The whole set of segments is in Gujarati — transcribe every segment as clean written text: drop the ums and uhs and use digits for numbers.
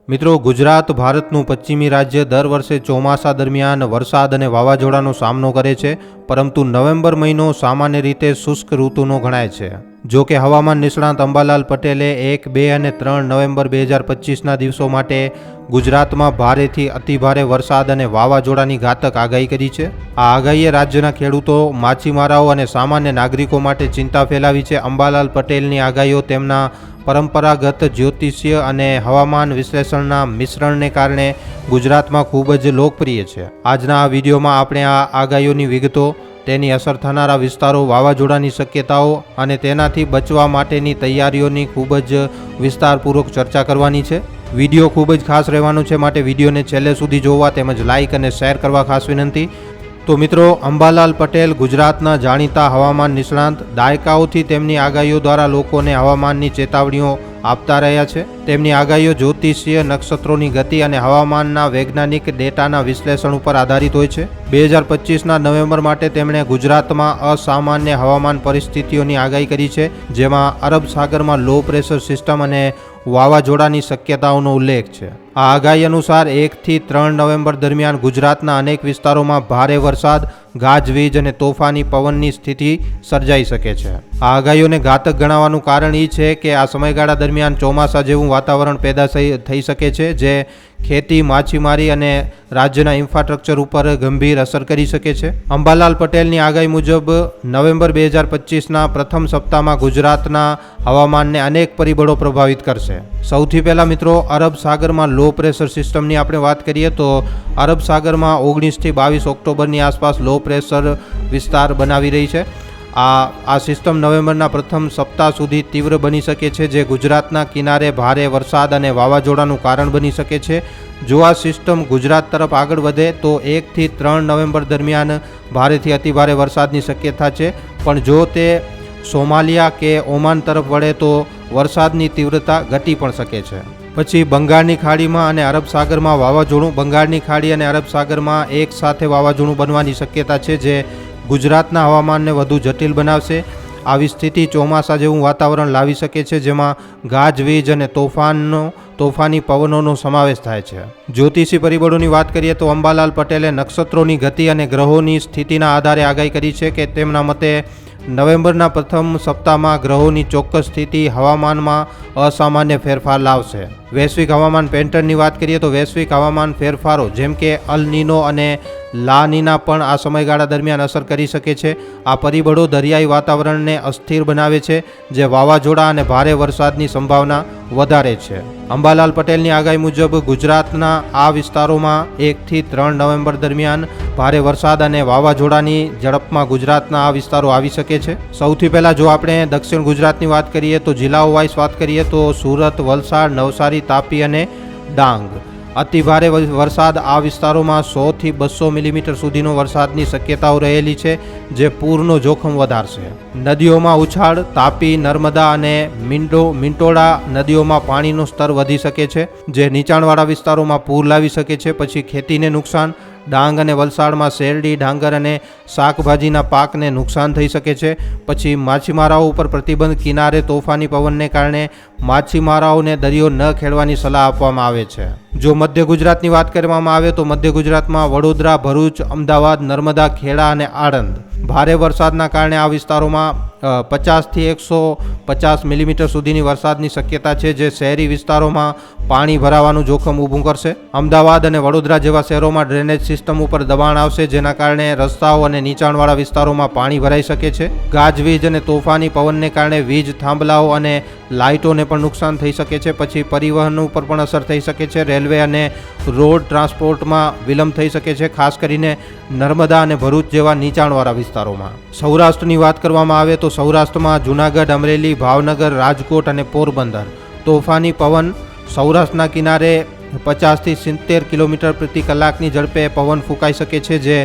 મિત્રો, ગુજરાત ભારતનું પશ્ચિમી રાજ્ય દર વર્ષે ચોમાસા દરમિયાન વરસાદ અને વાવાઝોડાનો સામનો કરે છે, પરંતુ નવેમ્બર મહિનો સામાન્ય રીતે શુષ્ક ઋતુનો ગણાય છે. જો કે હવામાન નિષ્ણાત અંબાલાલ પટેલે 1, 2 અને 3 નવેમ્બર 2025ના દિવસો માટે ગુજરાતમાં ભારેથી અતિભારે વરસાદ અને વાવાઝોડાની ઘાતક આગાહી કરી છે. આ આગાહીએ રાજ્યના ખેડૂતો, માછીમારાઓ અને સામાન્ય નાગરિકો માટે ચિંતા ફેલાવી છે. અંબાલાલ પટેલની આગાહીઓ તેમના પરંપરાગત જ્યોતિષીય અને હવામાન વિશ્લેષણના મિશ્રણને કારણે ગુજરાતમાં ખૂબ જ લોકપ્રિય છે. આજના આ વિડીયોમાં આપણે આ આગાહીઓની વિગતો, તેની અસર થનારા વિસ્તારો, વાવાઝોડાની શક્યતાઓ અને તેનાથી બચવા માટેની તૈયારીઓની ખૂબ જ વિસ્તારપૂર્વક ચર્ચા કરવાની છે. વિડીયો ખૂબ જ ખાસ રહેવાનો છે, માટે વિડીયોને છેલ્લે સુધી જોવા તેમજ લાઇક અને શેર કરવા ખાસ વિનંતી. તો મિત્રો, અંબાલાલ પટેલ ગુજરાતના જાણીતા હવામાન નિષ્ણાંત, દાયકાઓથી તેમની આગાહીઓ દ્વારા લોકોને હવામાનની ચેતવણીઓ આપતા રહ્યા છે. તેમની આગાહીઓ જ્યોતિષીય, નક્ષત્રોની ગતિ અને હવામાનના વૈજ્ઞાનિક ડેટાના વિશ્લેષણ ઉપર આધારિત હોય છે. 2025ના નવેમ્બર માટે તેમણે ગુજરાતમાં અસામાન્ય હવામાન પરિસ્થિતિઓની આગાહી કરી છે, જેમાં અરબ સાગરમાં લો પ્રેશર સિસ્ટમ અને વાવાઝોડાની શક્યતાઓનો ઉલ્લેખ છે. આ આગાહી અનુસાર 1 થી 3 નવેમ્બર દરમિયાન ગુજરાતના અનેક વિસ્તારોમાં ભારે વરસાદ, ગાજવીજ અને તોફાની પવનની સ્થિતિ સર્જાઈ શકે છે. આ આગાહીઓને ઘાતક ગણાવવાનું કારણ એ છે કે આ સમયગાળા દરમિયાન ચોમાસા જેવું વાતાવરણ પેદા થઈ શકે છે, જે ખેતી, માછીમારી અને રાજ્યના ઇન્ફ્રાસ્ટ્રક્ચર ઉપર ગંભીર અસર કરી શકે છે. અંબાલાલ પટેલની આગાહી મુજબ નવેમ્બર 2025ના પ્રથમ સપ્તાહમાં ગુજરાતના હવામાનને અનેક પરિબળો પ્રભાવિત કરશે. સૌથી પહેલાં મિત્રો, અરબ સાગરમાં લો પ્રેશર સિસ્ટમની આપણે વાત કરીએ તો અરબ સાગરમાં 19 થી 22 ઓક્ટોબરની આસપાસ લો પ્રેશર વિસ્તાર બનાવી રહી છે. આ સિસ્ટમ નવેમ્બરના પ્રથમ સપ્તાહ સુધી તીવ્ર બની શકે છે, જે ગુજરાતના કિનારે ભારે વરસાદ અને વાવાઝોડાનું કારણ બની શકે છે. જો આ સિસ્ટમ ગુજરાત તરફ આગળ વધે તો 1 થી 3 નવેમ્બર દરમિયાન ભારેથી અતિભારે વરસાદની શક્યતા છે, પણ જો તે સોમાલિયા કે ઓમાન તરફ વળે તો વરસાદની તીવ્રતા ઘટી પણ શકે છે. પછી બંગાળની ખાડીમાં અને અરબ સાગરમાં વાવાઝોડું. બંગાળની ખાડી અને અરબ સાગરમાં એક સાથે વાવાઝોડું બનવાની શક્યતા છે, જે ગુજરાતના હવામાનને વધુ જટિલ બનાવશે. આવી સ્થિતિ ચોમાસા જેવું વાતાવરણ લાવી શકે છે, જેમાં ગાજવીજ અને તોફાની પવનોનો સમાવેશ થાય છે. જ્યોતિષી પરિબળોની વાત કરીએ તો અંબાલાલ પટેલે નક્ષત્રોની ગતિ અને ગ્રહોની સ્થિતિના આધારે આગાહી કરી છે કે તેમના મતે નવેમ્બરના પ્રથમ સપ્તાહમાં ગ્રહોની ચોક્કસ સ્થિતિ હવામાનમાં અસામાન્ય ફેરફાર લાવશે. વૈશ્વિક હવામાન પેટર્નની વાત કરીએ તો વૈશ્વિક હવામાન ફેરફારો જેમ કે અલ નીનો અને લા નીના પણ આ સમયગાળા દરમિયાન અસર કરી શકે છે. આ પરિબળો દરિયાઈ વાતાવરણને અસ્થિર બનાવે છે, જે વાવાઝોડા અને ભારે વરસાદની સંભાવના વધારે છે. અંબાલાલ પટેલની આગાહી મુજબ ગુજરાતના આ વિસ્તારોમાં 1 થી 3 નવેમ્બર દરમિયાન ભારે વરસાદ અને વાવાઝોડાની ઝડપમાં ગુજરાતના આ વિસ્તારો આવી શકે છે. સૌથી પહેલાં જો આપણે દક્ષિણ ગુજરાતની વાત કરીએ તો જિલ્લાઓ વાઇઝ વાત કરીએ તો સુરત, વલસાડ, નવસારી, તાપી અને ડાંગ. અતિભારે વરસાદ આ વિસ્તારોમાં 100 થી 200 મિલીમીટર સુધીનો વરસાદની શક્યતાઓ રહેલી છે, જે પૂરનો જોખમ વધારશે. નદીઓમાં ઉછાળ. તાપી, નર્મદા અને મિંટોળા નદીઓમાં પાણીનું સ્તર વધી શકે છે, જે નીચાણવાળા વિસ્તારોમાં પૂર લાવી શકે છે. પછી ખેતીને નુકસાન. ડાંગ અને વલસાડમાં શેરડી, ડાંગર અને શાકભાજીના પાકને નુકસાન થઈ શકે છે. પછી માછીમારાઓ ઉપર પ્રતિબંધ. કિનારે તોફાની પવનને કારણે માછીમારાઓને દરિયો ન ખેડવાની સલાહ આપવામાં આવે છે. જો મધ્ય ગુજરાતની વાત કરવામાં આવે તો મધ્ય ગુજરાતમાં વડોદરા, ભરૂચ, અમદાવાદ, નર્મદા, ખેડા અને આણંદ ભારે વરસાદના કારણે આ વિસ્તારોમાં 50 થી 150 મિલીમીટર સુધીની વરસાદની શક્યતા છે, જે શહેરી વિસ્તારોમાં પાણી ભરાવાનું જોખમ ઊભું કરશે. અમદાવાદ અને વડોદરા જેવા શહેરોમાં ડ્રેનેજ સિસ્ટમ ઉપર દબાણ આવશે, જેના કારણે રસ્તાઓ અને નીચાણવાળા વિસ્તારોમાં પાણી ભરાઈ શકે છે. ગાજવીજ અને તોફાની પવનને કારણે વીજ થાંભલાઓ અને લાઇટોને પણ નુકસાન થઈ શકે છે. પછી પરિવહન ઉપર પણ અસર થઈ શકે છે. રેલવે અને રોડ ટ્રાન્સપોર્ટમાં વિલંબ થઈ શકે છે, ખાસ કરીને નર્મદા અને ભરૂચ જેવા નીચાણવાળા વિસ્તારોમાં. સૌરાષ્ટ્રની વાત કરવામાં આવે તો સૌરાષ્ટ્રમાં જૂનાગઢ, અમરેલી, ભાવનગર, રાજકોટ અને પોરબંદર તોફાની પવન. સૌરાષ્ટ્રના કિનારે 50 થી 70 કિલોમીટર પ્રતિ કલાકની ઝડપે પવન ફૂંકાઈ શકે છે, જે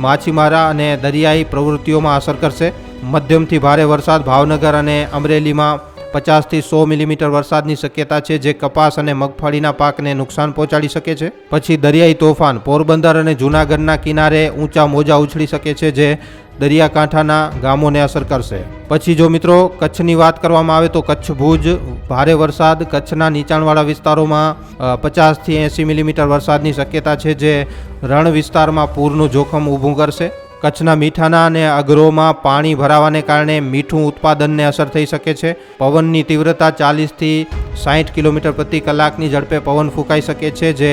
માછીમારા અને દરિયાઈ પ્રવૃત્તિઓમાં અસર કરશે. મધ્યમથી ભારે વરસાદ. ભાવનગર અને અમરેલીમાં 50 થી 100 મિલીમીટર વરસાદની શક્યતા છે, જે કપાસ અને મગફળીના પાકને નુકસાન પહોંચાડી શકે છે. પછી દરિયાઈ તોફાન. પોરબંદર અને જૂનાગઢના કિનારે ઊંચા મોજા ઉછળી શકે છે, જે દરિયાકાંઠાના ગામોને અસર કરશે. પછી જો મિત્રો કચ્છની વાત કરવામાં આવે તો કચ્છ ભુજ ભારે વરસાદ. કચ્છના નીચાણવાળા વિસ્તારોમાં 50 થી 80 મિલીમીટર વરસાદની શક્યતા છે, જે રણ વિસ્તારમાં પૂરનું જોખમ ઊભું કરશે. કચ્છના મીઠાના અને અગરોમાં પાણી ભરાવાને કારણે મીઠું ઉત્પાદનને અસર થઈ શકે છે. પવનની તીવ્રતા 40 થી 60 કિલોમીટર પ્રતિ કલાકની ઝડપે પવન ફૂંકાઈ શકે છે, જે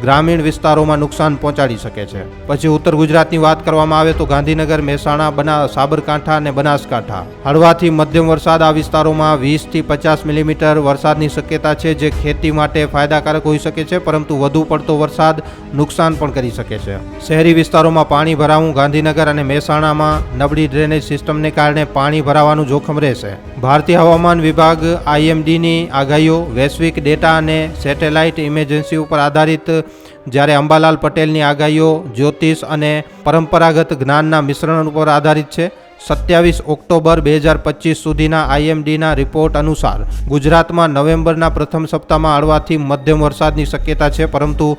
ગ્રામીણ વિસ્તારોમાં નુકસાન પહોંચાડી શકે છે. પછી ઉત્તર ગુજરાતની વાત કરવામાં આવે તો ગાંધીનગર, મહેસાણા, સાબરકાંઠા અને બનાસકાંઠા હળવાથી મધ્યમ વરસાદ. આ વિસ્તારોમાં 20 થી 50 મિલીમીટર વરસાદની શક્યતા છે, જે ખેતી માટે ફાયદાકારક હોઈ શકે છે, પરંતુ વધુ પડતો વરસાદ નુકસાન પણ કરી શકે છે. શહેરી વિસ્તારોમાં પાણી ભરાવું. ગાંધીનગર અને મહેસાણામાં નબળી ડ્રેનેજ સિસ્ટમને કારણે પાણી ભરાવાનું જોખમ રહેશે. ભારતીય હવામાન વિભાગ IMDની આગાહીઓ વૈશ્વિક ડેટા અને સેટેલાઇટ ઇમેજન્સી ઉપર આધારિત, જ્યારે અંબાલાલ પટેલની આગાહીઓ જ્યોતિષ અને પરંપરાગત જ્ઞાનના મિશ્રણ ઉપર આધારિત છે. 27 ઓક્ટોબર 2025 સુધીના IMDના રિપોર્ટ અનુસાર ગુજરાતમાં નવેમ્બરના પ્રથમ સપ્તાહમાં હળવાથી મધ્યમ વરસાદની શક્યતા છે, પરંતુ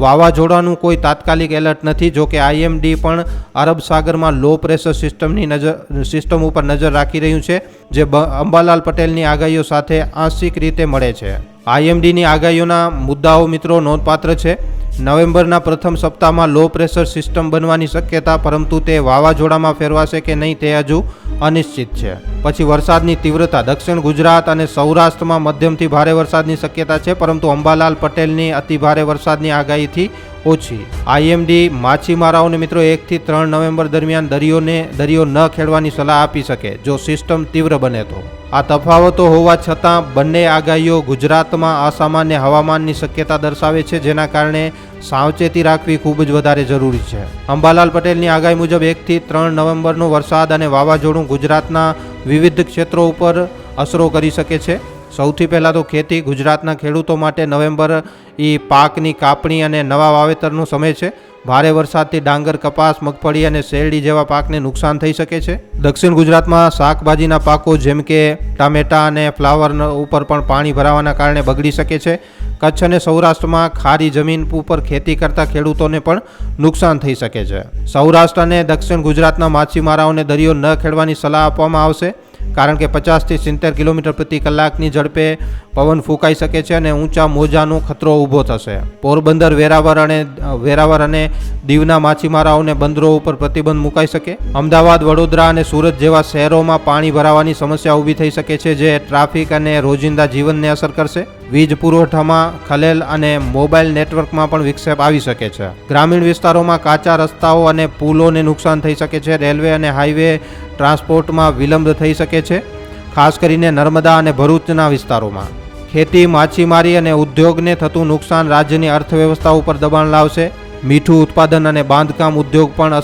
વાવાઝોડાનું કોઈ તાત્કાલિક એલર્ટ નથી. જો કે IMD પણ અરબ સાગરમાં લો પ્રેશર સિસ્ટમ ઉપર નજર રાખી રહ્યું છે, જે અંબાલાલ પટેલની આગાહીઓ સાથે આંશિક રીતે મળે છે. IMDની આગાહીઓના મુદ્દાઓ મિત્રો નોંધપાત્ર છે. નવેમ્બરના પ્રથમ સપ્તાહમાં લો પ્રેશર સિસ્ટમ બનવાની શક્યતા, પરંતુ તે વાવાઝોડામાં ફેરવાશે કે નહીં તે હજુ અનિશ્ચિત છે. પછી વરસાદની તીવ્રતા. દક્ષિણ ગુજરાત અને સૌરાષ્ટ્રમાં મધ્યમથી ભારે વરસાદની શક્યતા છે, પરંતુ અંબાલાલ પટેલની અતિ ભારે વરસાદની આગાહીથી ઓછી. IMD માછીમારાઓને મિત્રો 1 થી 3 નવેમ્બર દરમિયાન દરિયો ન ખેડવાની સલાહ આપી શકે, જો સિસ્ટમ તીવ્ર બને તો. આ તફાવતો હોવા છતાં બંને આગાહીઓ ગુજરાતમાં અસામાન્ય હવામાનની શક્યતા દર્શાવે છે, જેના કારણે સાવચેતી રાખવી ખૂબ જ વધારે જરૂરી છે. અંબાલાલ પટેલની આગાહી મુજબ 1 થી 3 નવેમ્બરનો વરસાદ અને વાવાઝોડું ગુજરાતના વિવિધ ક્ષેત્રો ઉપર અસરો કરી શકે છે. સૌથી પહેલાં તો ખેતી. ગુજરાતના ખેડૂતો માટે નવેમ્બર પાકની કાપણી અને નવા વાવેતરનો સમય છે. ભારે વરસાદથી ડાંગર, કપાસ, મગફળી અને શેરડી જેવા પાકને નુકસાન થઈ શકે છે. દક્ષિણ ગુજરાતમાં શાકભાજીના પાકો જેમ કે ટામેટા અને ફ્લાવર ઉપર પણ પાણી ભરાવાના કારણે બગડી શકે છે. કચ્છ અને સૌરાષ્ટ્રમાં ખારી જમીન ઉપર ખેતી કરતા ખેડૂતોને પણ નુકસાન થઈ શકે છે. સૌરાષ્ટ્ર અને દક્ષિણ ગુજરાતના માછીમારાઓને દરિયો ન ખેડવાની સલાહ આપવામાં આવશે, કારણ કે 50 થી 70 કિલોમીટર પ્રતિ કલાકની ઝડપે પવન ફૂંકાઈ શકે છે અને ઊંચા મોજાનો ખતરો ઊભો થશે. પોરબંદર, વેરાવળ અને દીવના માછીમારાઓને બંદરો ઉપર પ્રતિબંધ મુકાઈ શકે. અમદાવાદ, વડોદરા અને સુરત જેવા શહેરોમાં પાણી ભરાવાની સમસ્યા ઊભી થઈ શકે છે, જે ટ્રાફિક અને રોજિંદા જીવનને અસર કરશે. વીજ પુરવઠામાં ખલેલ અને મોબાઈલ નેટવર્કમાં પણ વિક્ષેપ આવી શકે છે. ગ્રામીણ વિસ્તારોમાં કાચા રસ્તાઓ અને પુલોને નુકસાન થઈ શકે છે. રેલવે અને હાઈવે ટ્રાન્સપોર્ટમાં વિલંબ થઈ શકે છે, ખાસ કરીને નર્મદા અને ભરૂચના વિસ્તારોમાં. ખેતી, માછીમારી અને ઉદ્યોગને થતું નુકસાન રાજ્યની અર્થવ્યવસ્થા ઉપર દબાણ લાવશે. મીઠું ઉત્પાદન અને બાંધકામ ઉદ્યોગ પણ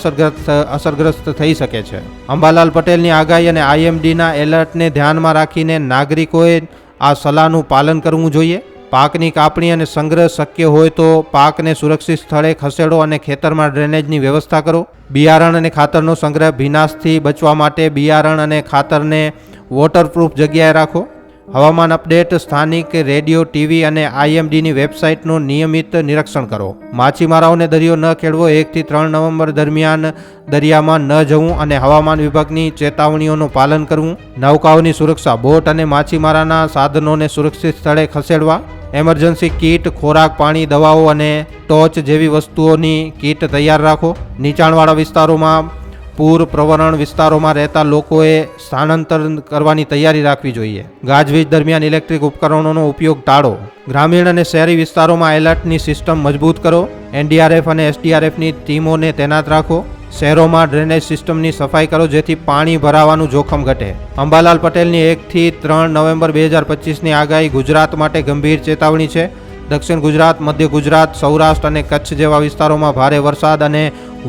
અસરગ્રસ્ત થઈ શકે છે. અંબાલાલ પટેલની આગાહી અને IMDના એલર્ટને ધ્યાનમાં રાખીને નાગરિકોએ આ સલાહનું પાલન કરવું જોઈએ. પાકની કાપણી અને સંગ્રહ શક્ય હોય તો પાકને સુરક્ષિત સ્થળે ખસેડો અને ખેતરમાં ડ્રેનેજની વ્યવસ્થા કરો. બિયારણ અને ખાતરનો સંગ્રહ. ભીનાશથી બચવા માટે બિયારણ અને ખાતરને વોટરપ્રૂફ જગ્યાએ રાખો. હવામાન અપડેટ. સ્થાનિક રેડિયો, TV અને IMDની વેબસાઇટનું નિયમિત નિરીક્ષણ કરો. માછીમારાઓને દરિયો ન ખેડવો. 1 થી 3 નવેમ્બર દરમિયાન દરિયામાં ન જવું અને હવામાન વિભાગની ચેતવણીઓનું પાલન કરવું. નૌકાઓની સુરક્ષા. બોટ અને માછીમારાના સાધનોને સુરક્ષિત સ્થળે ખસેડવા. એમરજન્સી કીટ, ખોરાક, પાણી, દવાઓ અને ટોર્ચ જેવી વસ્તુઓની કીટ તૈયાર રાખો. નીચાણવાળા વિસ્તારોમાં, પૂર પ્રવણ વિસ્તારોમાં રહેતા લોકોએ સ્થાનાંતર કરવાની તૈયારી રાખવી જોઈએ. ગાજવીજ દરમિયાન ઇલેક્ટ્રિક ઉપકરણોનો ઉપયોગ ટાળો. ગ્રામીણ અને શહેરી વિસ્તારોમાં એલર્ટની સિસ્ટમ મજબૂત કરો. NDRF અને SDRFની ટીમોને તૈનાત રાખો. શહેરોમાં ડ્રેનેજ સિસ્ટમની સફાઈ કરો, જેથી પાણી ભરાવાનું જોખમ ઘટે. અંબાલાલ પટેલની 1 થી 3 નવેમ્બર 2025ની આગાહી ગુજરાત માટે ગંભીર ચેતવણી છે. દક્ષિણ ગુજરાત, મધ્ય ગુજરાત, સૌરાષ્ટ્ર અને કચ્છ જેવા વિસ્તારોમાં ભારે વરસાદ અને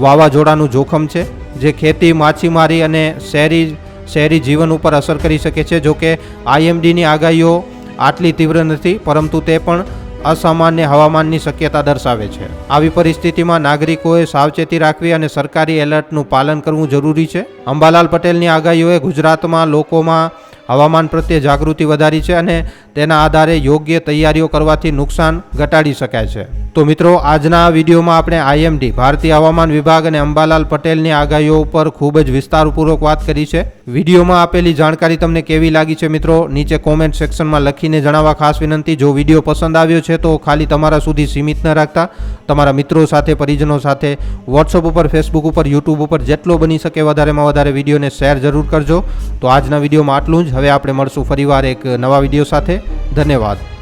વાવાઝોડાનું જોખમ છે, જે ખેતી, માછીમારી અને શહેરી જીવન ઉપર અસર કરી શકે છે. જો કે IMDની આગાહીઓ આટલી તીવ્ર નથી, પરંતુ તે પણ અસામાન્ય હવામાનની શક્યતા દર્શાવે છે. આવી પરિસ્થિતિમાં નાગરિકોએ સાવચેતી રાખવી અને સરકારી એલર્ટનું પાલન કરવું જરૂરી છે. અંબાલાલ પટેલની આગાહીઓએ ગુજરાતમાં લોકોમાં હવામાન પ્રત્યે જાગૃતિ વધારી છે અને તેના આધારે યોગ્ય તૈયારીઓ કરવાથી નુકસાન ઘટાડી શકાય છે. તો મિત્રો, આજના આ વિડીયોમાં આપણે IMD ભારતીય હવામાન વિભાગ અને અંબાલાલ પટેલની આગાહીઓ ઉપર ખૂબ જ વિસ્તારપૂર્વક વાત કરી છે. વિડીયોમાં આપેલી જાણકારી તમને કેવી લાગી છે મિત્રો, નીચે કોમેન્ટ સેક્શનમાં લખીને જણાવવા ખાસ વિનંતી. જો વિડીયો પસંદ આવ્યો છે તો ખાલી તમારા સુધી સીમિત ન રાખતા તમારા મિત્રો સાથે, પરિજનો સાથે, વોટ્સઅપ ઉપર, ફેસબુક ઉપર, યુટ્યુબ ઉપર જેટલો બની શકે વધારેમાં વધારે વિડીયોને શેર જરૂર કરજો. તો આજના વિડીયોમાં આટલું જ. હવે આપણે મળશું ફરીવાર એક નવા વિડીયો સાથે. ધન્યવાદ.